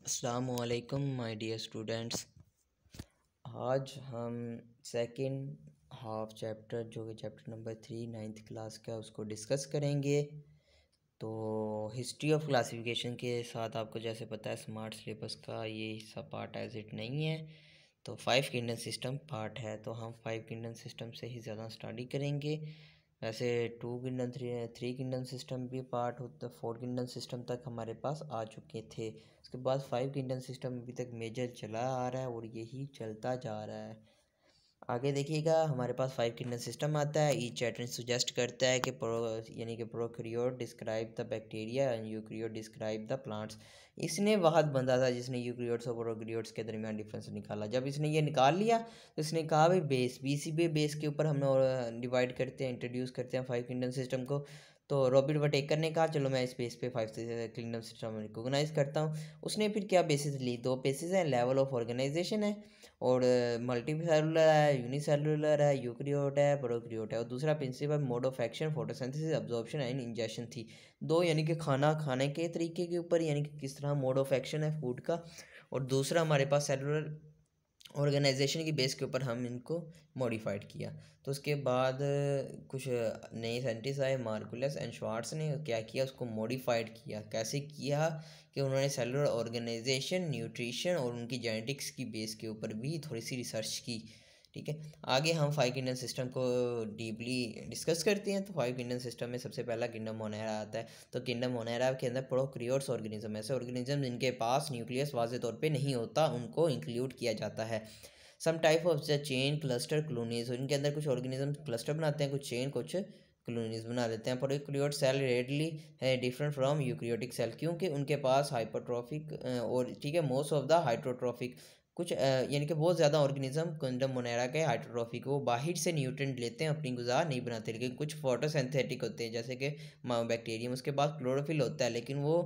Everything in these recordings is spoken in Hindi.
अस्सलामुअलैकुम माय डियर स्टूडेंट्स। आज हम सेकंड हाफ चैप्टर जो कि चैप्टर नंबर 3 नाइन्थ क्लास का उसको डिस्कस करेंगे। तो हिस्ट्री ऑफ क्लासिफिकेशन के साथ आपको जैसे पता है स्मार्ट सिलेबस का ये हिस्सा पार्ट एज इट नहीं है, तो 5 किंगडम सिस्टम पार्ट है, तो हम 5 किंगडम सिस्टम से ही ज़्यादा स्टडी करेंगे। वैसे 2 किंगडम 3 किंगडम सिस्टम भी पार्ट होता, 4 किंगडम सिस्टम तक हमारे पास आ चुके थे। उसके बाद 5 किंगडम सिस्टम अभी तक मेजर चला आ रहा है और यही चलता जा रहा है। आगे देखिएगा हमारे पास 5 किंगडम सिस्टम आता है। ईच चैप्टर सजेस्ट करता है कि prokaryote describe the bacteria and eukaryote describe the plants. इसने वहाद बंदा था जिसने यूकैरियोट्स और प्रोकैरियोट्स के दरमियान डिफरेंस निकाला। जब इसने ये निकाल लिया तो इसने कहा भाई बेस बीसीबी बेस के ऊपर हम डिवाइड करते हैं, इंट्रोड्यूस करते हैं 5 किंगडम सिस्टम को। तो रॉबर्ट वटेकर ने कहा चलो मैं इस बेस पे 5 किंगडम सिस्टम रिकोगनाइज करता हूँ। उसने फिर क्या बेसिस ली? 2 बेसिस हैं, लेवल ऑफ ऑर्गेनाइजेशन है और मल्टी सेलुलर है, यूनिसेलुलर है, यूकैरियोट है, प्रोकैरियोट है। और दूसरा principal mode of action photosynthesis, absorption and injection थी। दो यानी कि खाना खाने के तरीके के ऊपर, यानी कि किस तरह मोड ऑफ एक्शन है फूड का, और दूसरा हमारे पास सेलुलर ऑर्गेनाइजेशन की बेस के ऊपर हम इनको मॉडिफाइड किया। तो उसके बाद कुछ नए साइंटिस्ट आए, मार्कुलस एंड श्वार्ट्ज ने क्या किया, उसको मॉडिफाइड किया। कैसे किया कि उन्होंने सेलुलर ऑर्गेनाइजेशन, न्यूट्रिशन और उनकी जेनेटिक्स की बेस के ऊपर भी थोड़ी सी रिसर्च की। ठीक है, आगे हम 5 किंगडम सिस्टम को डीपली डिस्कस करते हैं। तो 5 किंगडम सिस्टम में सबसे पहला किंगडम मोनेरा आता है। तो किंगडम मोनेरा के अंदर प्रोकैरियोट्स ऑर्गेनिज्म, ऐसे ऑर्गेनिज्म जिनके पास न्यूक्लियस वाज़े तौर पे नहीं होता, उनको इंक्लूड किया जाता है। Some type of the chain cluster colonies, इनके अंदर कुछ ऑर्गेनिज्म क्लस्टर बनाते हैं, कुछ चेन, कुछ कॉलोनीज बना देते हैं। प्रोकैरियोट सेल रेडली है डिफरेंट फ्रॉम यूकैरियोटिक सेल, क्योंकि उनके पास हाइपरट्रॉफिक और ठीक है मोस्ट ऑफ द हाइड्रोट्रॉफिक कुछ यानी कि बहुत ज़्यादा ऑर्गेनिज्म किंगडम मोनेरा के हाइड्रोट्रॉफिक, वो बाहर से न्यूट्रिएंट लेते हैं, अपनी गुज़ार नहीं बनाते। लेकिन कुछ फोटोसिंथेटिक होते हैं जैसे कि बैक्टीरियम, उसके बाद क्लोरोफिल होता है, लेकिन वो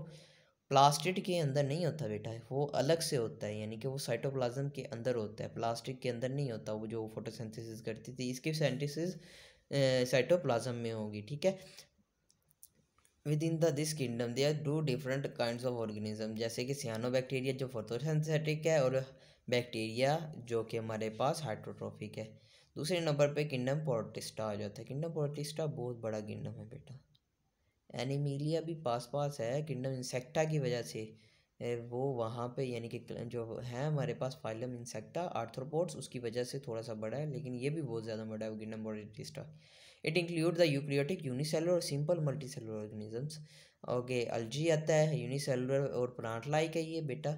प्लास्टिड के अंदर नहीं होता बेटा, वो अलग से होता है, यानी कि वो साइटोप्लाज्म के अंदर होता है, प्लास्टिक के अंदर नहीं होता। वो जो फोटोसिंथेसिस करती थी, इसकी सिंथेसिस साइटोप्लाज्म में होगी। ठीक है, within the this kingdom they are 2 different kinds of organism, जैसे कि सियानोबैक्टीरिया जो फोटोसिंथेटिक है और बैक्टीरिया जो कि हमारे पास हाइड्रोट्रॉफिक है। दूसरे नंबर पे किंगडम प्रोटिस्टा आ जाता है। किंगडम प्रोटिस्टा बहुत बड़ा किंगडम है बेटा। एनिमीलिया भी पास पास है किंगडम इंसेक्टा की वजह से, वो वहाँ पे यानी कि जो है हमारे पास फाइलम इंसेक्टा आर्थ्रोपोड्स, उसकी वजह से थोड़ा सा बड़ा है, लेकिन ये भी बहुत ज़्यादा बड़ा है kingdom protista. It include the eukaryotic, unicellular और सिंपल मल्टीसेलुलर ऑर्गेनिजम्स। ओके, अल्जी आता है, यूनिसेलुलर और प्लांट लाइक है ये बेटा।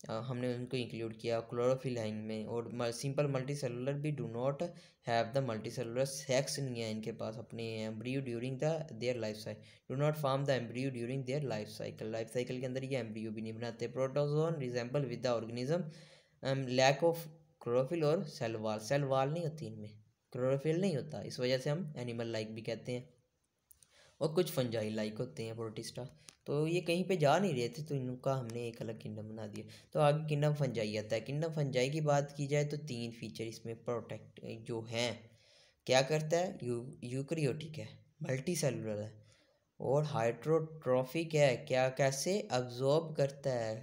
हमने उनको इंक्लूड किया क्लोरोफिल में। और सिंपल मल्टी सेलुलर भी do not have the multi cellular sex, नहीं है इनके पास अपने embryo during the their life cycle, do not form the embryo during their life cycle, life cycle के अंदर ये एम्ब्रियो भी नहीं बनाते। Protozoan resemble with the organism, lack of chlorophyll और सेल वाल, सेल वाल नहीं होती इनमें, क्लोरोफिल नहीं होता, इस वजह से हम एनिमल लाइक भी कहते हैं। और कुछ फंजाई लाइक होते हैं प्रोटिस्टा, तो ये कहीं पे जा नहीं रहे थे, तो इनका हमने एक अलग किंगडम बना दिया। तो आगे किंगडम फंजाई आता है। किंगडम फंजाई की बात की जाए तो 3 फीचर इसमें प्रोटेक्ट जो हैं, क्या करता है, यूकैरियोटिक है, मल्टी सेलुलर है और हाइड्रोट्रॉफिक है। क्या कैसे अब्जॉर्ब करता है,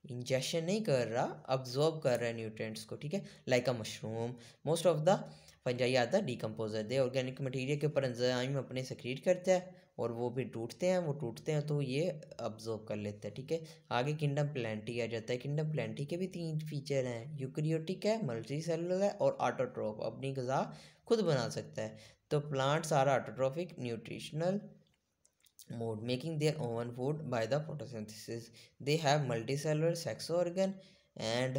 इंजेक्शन नहीं कर रहा, अब्जॉर्ब कर रहा है न्यूट्रिएंट्स को। ठीक है, like a mushroom. Most of the fungi आता है डिकम्पोजर, दे ऑर्गेनिक मटेरियल के ऊपर एंजाइम अपने सेक्रेट करता है और वो भी टूटते हैं तो ये अब्जॉर्ब कर लेते हैं। ठीक है, आगे किंगडम प्लांटी आ जाता है। किंगडम प्लांटी के भी 3 फीचर हैं, यूकैरियोटिक है, मल्टी सेलुलर है और ऑटोट्रॉफ, अपनी ग़िज़ा खुद बना सकता है। तो plants are autotrophic nutritional mode, making their own food by the photosynthesis. They have multicellular sex organ and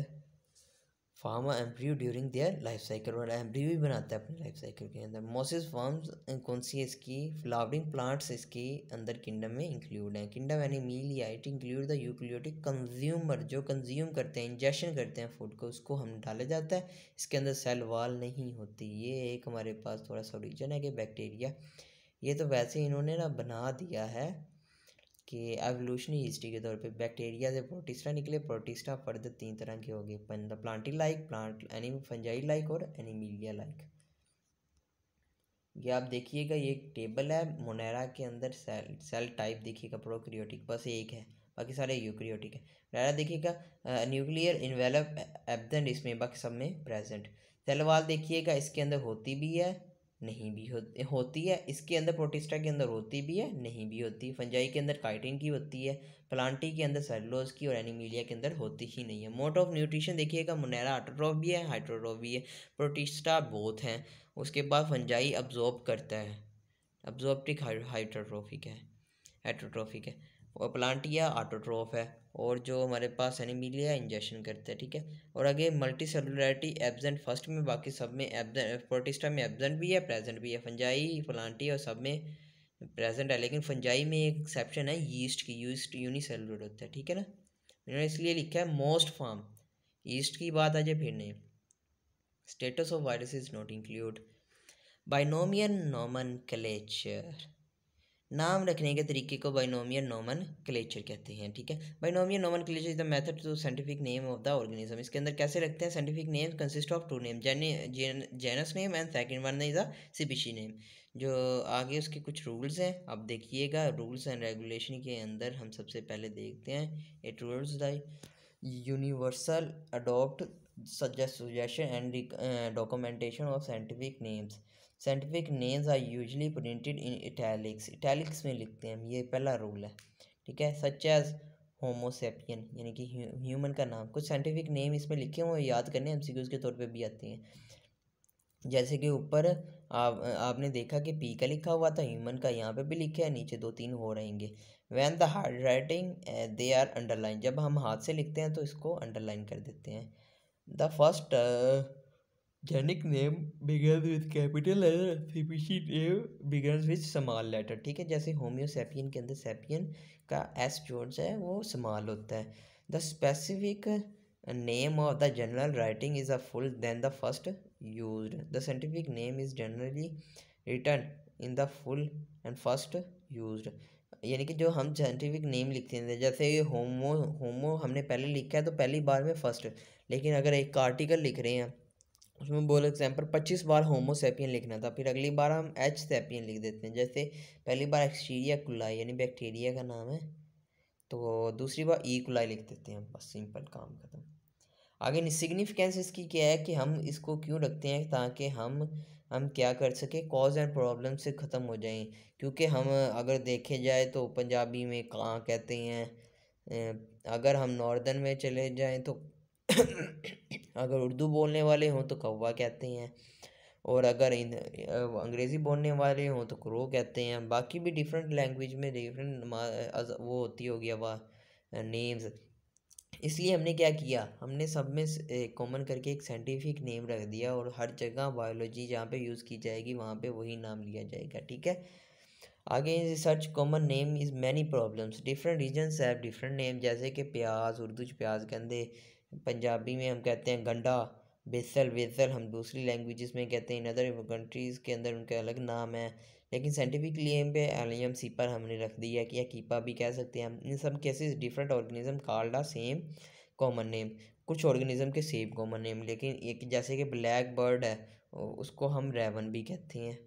form a embryo during their life cycle, और एम्ब्रियो भी बनाता है अपने लाइफ साइकिल के अंदर। मोसिस फॉर्म्स कौन सी है इसकी, फ्लावरिंग प्लांट्स इसके अंदर किंगडम में इंक्लूड हैं। Kingdom Animalia, it include the eukaryotic consumer, जो कंज्यूम करते हैं, इंजेक्शन करते हैं फूड को, उसको हम डाला जाता है। इसके अंदर सेल वाल नहीं होती। ये एक हमारे पास थोड़ा सा रीजन है कि बैक्टीरिया, ये तो वैसे इन्होंने ना बना दिया है कि एवोल्यूशनरी हिस्ट्री के तौर पे बैक्टीरिया से प्रोटिस्टा निकले, प्रोटिस्टा फर्दर 3 तरह के हो गए, Plantae like, plant एनिम fungi like और एनिमीलिया लाइक। ये आप देखिएगा, ये एक टेबल है मोनेरा के अंदर, सेल टाइप देखिएगा प्रोकैरियोटिक बस एक है, बाकी सारे यूकैरियोटिक है। पहला देखिएगा न्यूक्लियर इन्वेलप एब्सेंट, इसमें बाकी सब में प्रेजेंट। सेल वॉल देखिएगा, इसके अंदर होती भी है नहीं भी होती है, इसके अंदर प्रोटिस्टा के अंदर होती भी है नहीं भी होती, फंजाई के अंदर काइटिन की होती है, प्लांटी के अंदर सेलुलोज की, और एनिमीलिया के अंदर होती ही नहीं है। मोड ऑफ न्यूट्रिशन देखिएगा, मोनेरा ऑटोट्रॉफ भी है, हाइड्रोट्रॉफ भी है, प्रोटिस्टा बोथ हैं। उसके बाद फंजाई अब्जॉर्ब करता है, अब्जॉर्प्टिक हाइड्रोट्रोफिक है, हेट्रोट्रोफिक है, और प्लांटिया ऑटोट्रोफ है, और जो हमारे पास एनिमीलिया इंजेक्शन करता है, ठीक है। और आगे मल्टी सेलुलरिटी एब्सेंट फर्स्ट में, बाकी सब में एब्सेंट, प्रोटिस्टा में एब्सेंट भी है प्रेजेंट भी है, फंजाई प्लांटिया और सब में प्रेजेंट है। लेकिन फंजाई में एक एक्सेप्शन है, यीस्ट की, यीस्ट यूनिसेलुलर होता है, ठीक है ना। मैंने इसलिए लिखा है मोस्ट फॉर्म, यीस्ट की बात आ जाए फिर नहीं। Status of virus is not include. Binomial nomenclature, नाम रखने के तरीके को बाइनोमियल नोमेनक्लेचर कहते हैं, ठीक है। Binomial nomenclature is the method to scientific name of the organism. इसके अंदर कैसे रखते हैं, scientific name consist of two name, genus name and second one is the species name. जो आगे उसके कुछ रूल्स हैं, अब देखिएगा रूल्स एंड रेगुलेशन के अंदर हम सबसे पहले देखते हैं it rules the universal adopt suggestion and documentation of scientific names. Scientific names are usually printed in italics, italics में लिखते हैं हम, ये पहला रूल है, ठीक है। सच एज होमोसेपियन, यानी कि ह्यूमन का नाम, कुछ साइंटिफिक नेम इसमें लिखे हुए याद करने, एमसीक्यूज के तौर पे भी आते हैं। जैसे कि ऊपर आपने देखा कि पी का लिखा हुआ था, ह्यूमन का यहाँ पे भी लिखा है, नीचे 2-3 हो रहेंगे। When the hard writing they are underline, जब हम हाथ से लिखते हैं तो इसको अंडरलाइन कर देते हैं। The first generic name begins with capital letter, species name begins with small letter, ठीक है। जैसे होम्योसेपियन के अंदर सेपियन का एस जो है वो स्मॉल होता है। The specific name of the general writing is a full then the first used. The scientific name is generally written in the full and first used, यानी कि जो हम साइंटिफिक नेम लिखते हैं, जैसे होमो होमो हमने पहले लिखा है तो पहली बार में फर्स्ट, लेकिन अगर एक आर्टिकल लिख रहे हैं उसमें बोल एग्जाम्पल 25 बार होमोसेपियन लिखना था, फिर अगली बार हम एच सेपियन लिख देते हैं। जैसे पहली बार एक्सटीरिया कुलाई यानी बैक्टीरिया का नाम है, तो दूसरी बार ई कुलाई लिख देते हैं, बस सिंपल काम खत्म। आगे सिग्निफिकेंस इसकी क्या है कि हम इसको क्यों रखते हैं, ताकि हम क्या कर सके, कॉज एंड प्रॉब्लम से ख़त्म हो जाएं। क्योंकि हम अगर देखे जाए तो पंजाबी में कहाँ कहते हैं, अगर हम नॉर्दर्न में चले जाएं तो अगर उर्दू बोलने वाले हों तो कौवा कहते हैं, और अगर अंग्रेज़ी बोलने वाले हों तो क्रो कहते हैं। बाकी भी डिफरेंट लैंग्वेज में डिफरेंट वो होती होगी वह नेम्स। इसलिए हमने क्या किया, हमने सब में कॉमन करके एक साइंटिफिक नेम रख दिया, और हर जगह बायोलॉजी जहाँ पे यूज़ की जाएगी वहाँ पे वही नाम लिया जाएगा, ठीक है। आगे research common name is many problems, different regions have different name. जैसे कि प्याज, उर्दू प्याज कहते, पंजाबी में हम कहते हैं गंडा, बेसल बेसल हम दूसरी लैंग्वेजेस में कहते हैं, इन अदर कंट्रीज़ के अंदर उनके अलग नाम है। लेकिन साइंटिफिक नेम पे एलियम सीपर हमने रख दिया कि, या कीपा भी कह सकते हैं हम। इन सब cases different organism called a same common name, कुछ ऑर्गेनिज्म के सेम कॉमन नेम, लेकिन एक जैसे कि ब्लैक बर्ड है उसको हम रेवन भी कहते हैं,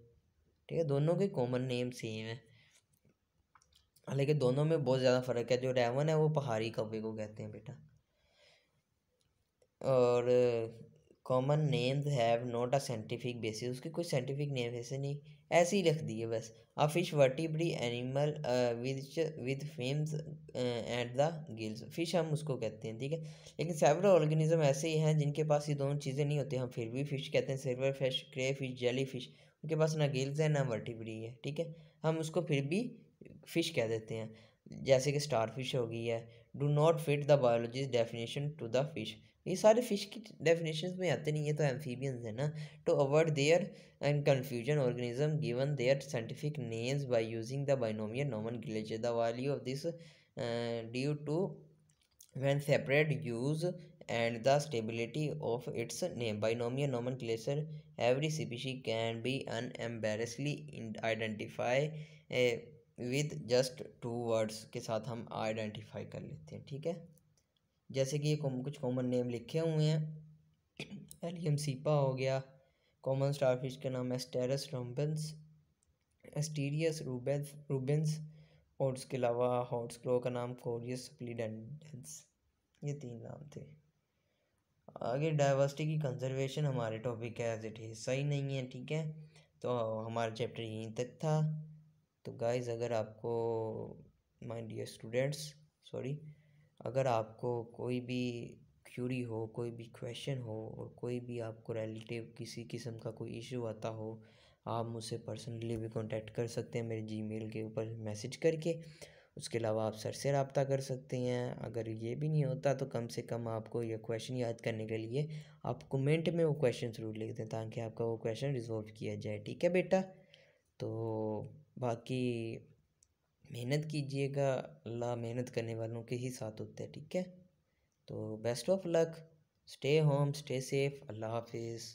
ठीक है। दोनों के कॉमन नेम सेम है, हालांकि दोनों में बहुत ज़्यादा फ़र्क है। जो रेवन है वो पहाड़ी कौवे को कहते हैं बेटा। और common names have not a scientific basis, उसके कोई साइंटिफिक नेम ऐसे नहीं, ऐसे ही रख दिए बस। A fish vertebrae animal with fins and the gills, fish हम उसको कहते हैं, ठीक है। लेकिन सेवरल ऑर्गेनिज्म ऐसे ही हैं जिनके पास ये दोनों चीज़ें नहीं होती, हम फिर भी फिश कहते हैं। सिल्वर फिश, क्रे फिश, जेली फिश, उनके पास ना गिल्स है ना वर्टिब्री है, ठीक है, हम उसको फिर भी फिश कह देते हैं। जैसे कि स्टार फिश हो गई है। Do not fit the biology definition to the fish, ये सारे फिश की डेफिनेशंस में आते नहीं, ये तो एम्फीबियंस है ना। To avoid their and confusion organism given their scientific names by using the binomial nomenclature, the value of this due to when separate use and the stability of its name. Binomial nomenclature, every species can be unembarrassedly identify with just 2 words के साथ हम आइडेंटिफाई कर लेते हैं, ठीक है। जैसे कि ये कुछ कॉमन नेम लिखे हुए हैं, एलियम सीपा हो गया, कॉमन स्टारफिश का नाम एस्टेरस रोम्बेंस, एस्टीरियस रूबेंस, और उसके अलावा हॉट स्क्रो का नाम कोरियस स्प्लिडेंडेंस, ये 3 नाम थे। आगे डाइवर्सिटी की कंजर्वेशन हमारे टॉपिक है एज इट इज सही नहीं है, ठीक है। तो हमारा चैप्टर यहीं तक था। तो गाइस अगर आपको, माय डियर स्टूडेंट्स सॉरी, अगर आपको कोई भी क्यूरी हो, कोई भी क्वेश्चन हो और कोई भी आपको रिलेटिव किसी किस्म का कोई इशू आता हो, आप मुझसे पर्सनली भी कांटेक्ट कर सकते हैं मेरे जीमेल के ऊपर मैसेज करके। उसके अलावा आप सर से रब्ता कर सकते हैं। अगर ये भी नहीं होता तो कम से कम आपको ये क्वेश्चन याद करने के लिए आप कमेंट में वो क्वेश्चन ज़रूर लिख दें ताकि आपका वो क्वेश्चन रिजॉल्व किया जाए, ठीक है बेटा। तो बाकी मेहनत कीजिएगा, अल्लाह मेहनत करने वालों के ही साथ होता है, ठीक है। तो best of luck, stay home, stay safe, अल्लाह हाफिज़।